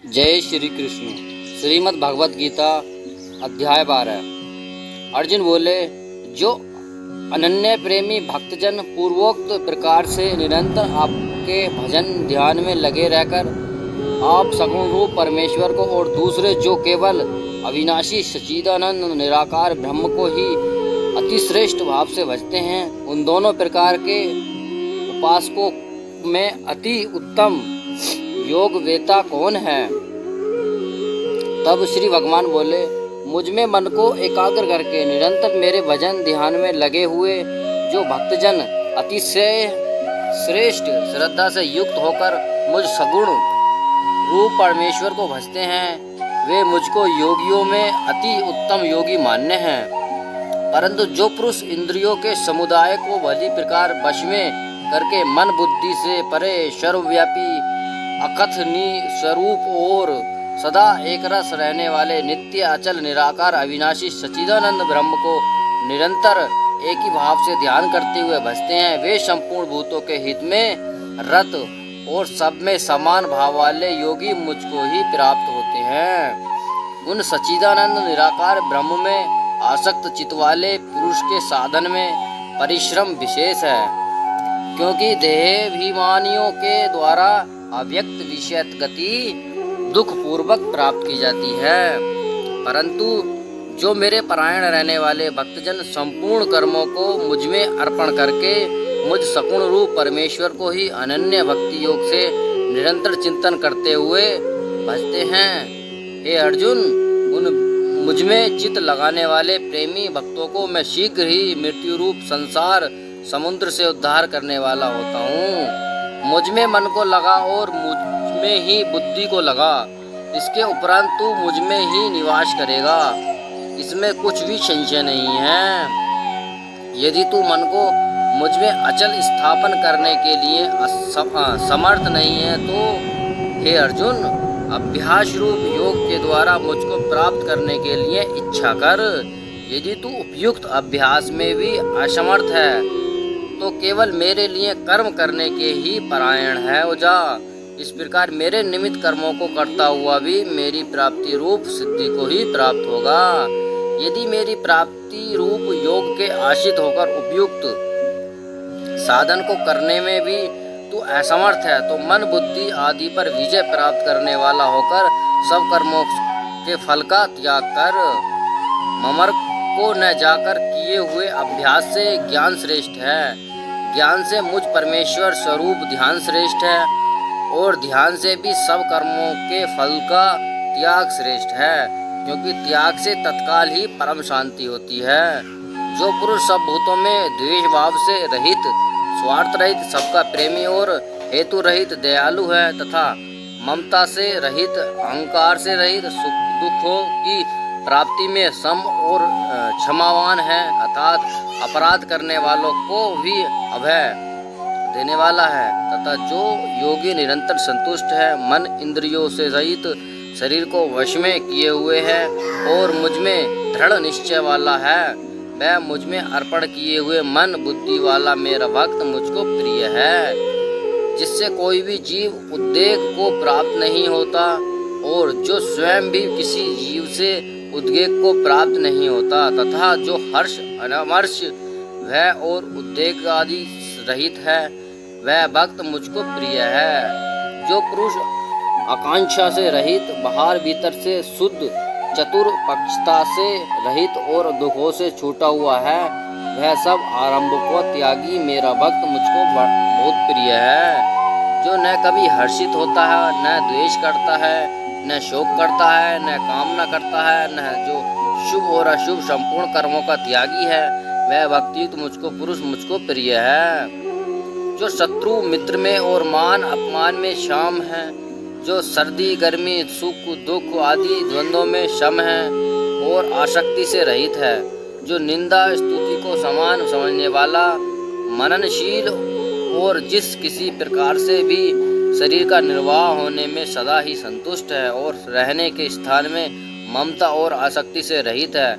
जय श्री कृष्ण। श्रीमद् भगवत गीता अध्याय 12। अर्जुन बोले, जो अनन्य प्रेमी भक्तजन पूर्वोक्त प्रकार से निरंतर आपके भजन ध्यान में लगे रहकर आप सगुण रूप परमेश्वर को और दूसरे जो केवल अविनाशी सच्चिदानंद निराकार ब्रह्म को ही अतिश्रेष्ठ भाव से भजते हैं, उन दोनों प्रकार के उपासकों में अति उत्तम योग वेता कौन है? तब श्री भगवान बोले, मुझ में मन को एकाग्र करके निरंतर मेरे भजन ध्यान में लगे हुए जो भक्तजन अतिशय श्रेष्ठ श्रद्धा से युक्त होकर मुझ सगुण रूप परमेश्वर को भजते हैं, वे मुझको योगियों में अति उत्तम योगी मान्य हैं। परंतु जो पुरुष इंद्रियों के समुदाय को भली प्रकार वश में करके मन बुद्धि से परे सर्वव्यापी अकथनीय स्वरूप और सदा एक रस रहने वाले नित्य अचल निराकार अविनाशी सच्चिदानंद ब्रह्म को निरंतर एक ही भाव से ध्यान करते हुए भजते हैं, वे संपूर्ण भूतों के हित में रत और सब में समान भाव वाले योगी मुझको ही प्राप्त होते हैं। उन सच्चिदानंद निराकार ब्रह्म में आसक्त चित्त वाले पुरुष के साधन में परिश्रम विशेष है, क्योंकि देहाभिमानियों के द्वारा अव्यक्त विषयत गति दुख पूर्वक प्राप्त की जाती है। परंतु जो मेरे परायण रहने वाले भक्तजन संपूर्ण कर्मों को मुझ में अर्पण करके मुझ सगुण रूप परमेश्वर को ही अनन्य भक्ति योग से निरंतर चिंतन करते हुए भजते हैं, हे अर्जुन, उन मुझ में चित्त लगाने वाले प्रेमी भक्तों को मैं शीघ्र ही मृत्यु रूप संसार समुद्र से उद्धार करने वाला होता हूँ। मुझ में मन को लगा और मुझ में ही बुद्धि को लगा, इसके उपरांत तू मुझ में ही निवास करेगा, इसमें कुछ भी संशय नहीं है। यदि तू मन को मुझ में अचल स्थापन करने के लिए समर्थ नहीं है तो हे अर्जुन, अभ्यास रूप योग के द्वारा मुझको प्राप्त करने के लिए इच्छा कर। यदि तू उपयुक्त अभ्यास में भी असमर्थ है तो केवल मेरे लिए कर्म करने के ही परायण है हो जा। इस प्रकार मेरे निमित्त कर्मों को करता हुआ भी मेरी प्राप्ति रूप सिद्धि को ही प्राप्त होगा। यदि मेरी प्राप्ति रूप योग के आश्रित होकर उपयुक्त साधन को करने में भी तू असमर्थ है तो मन बुद्धि आदि पर विजय प्राप्त करने वाला होकर सब कर्मों के फल का त्याग कर। ममर को न जाकर किए हुए अभ्यास से ज्ञान श्रेष्ठ है, ज्ञान से मुझ परमेश्वर स्वरूप ध्यान श्रेष्ठ है और ध्यान से भी सब कर्मों के फल का त्याग श्रेष्ठ है, क्योंकि त्याग से तत्काल ही परम शांति होती है। जो पुरुष सब भूतों में द्वेष भाव से रहित, स्वार्थ रहित, सबका प्रेमी और हेतु रहित दयालु है तथा ममता से रहित, अहंकार से रहित, सुख दुखों की प्राप्ति में सम और क्षमावान है, अर्थात अपराध करने वालों को भी अभय देने वाला है, तथा जो योगी निरंतर संतुष्ट है, मन इंद्रियों से रहित, शरीर को वश में किए हुए है और मुझ में दृढ़ निश्चय वाला है, वह मुझ में अर्पण किए हुए मन बुद्धि वाला मेरा भक्त मुझको प्रिय है, जिससे कोई भी जीव उद्वेग को प्राप्त नहीं होता और जो स्वयं भी किसी जीव से उद्वेग को प्राप्त नहीं होता, तथा जो हर्ष अनमर्ष भय और उद्वेग आदि रहित है, वह भक्त मुझको प्रिय है। जो पुरुष आकांक्षा से रहित, बाहर भीतर से शुद्ध, चतुर, पक्षता से रहित और दुखों से छूटा हुआ है, वह सब आरंभ को त्यागी मेरा भक्त मुझको बहुत प्रिय है। जो न कभी हर्षित होता है, न द्वेष करता है, न शोक करता है, न कामना करता है, न जो शुभ और अशुभ संपूर्ण कर्मों का त्यागी है, वह भक्तियुक्त मुझको पुरुष मुझको प्रिय है। जो शत्रु मित्र में और मान अपमान में शाम है, जो सर्दी गर्मी सुख दुख आदि द्वंद्वों में सम है और आसक्ति से रहित है, जो निंदा स्तुति को समान समझने वाला, मननशील और जिस किसी प्रकार से भी शरीर का निर्वाह होने में सदा ही संतुष्ट है और रहने के स्थान में ममता और आसक्ति से रहित है,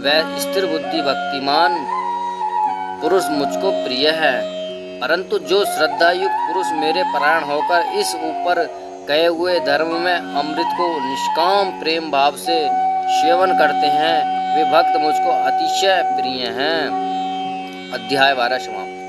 वह स्थिर बुद्धि भक्तिमान पुरुष मुझको प्रिय है। परंतु जो श्रद्धायुक्त पुरुष मेरे परायण होकर इस ऊपर कहे हुए धर्म में अमृत को निष्काम प्रेम भाव से सेवन करते हैं, वे भक्त मुझको अतिशय प्रिय हैं। अध्याय 12 समाप्त।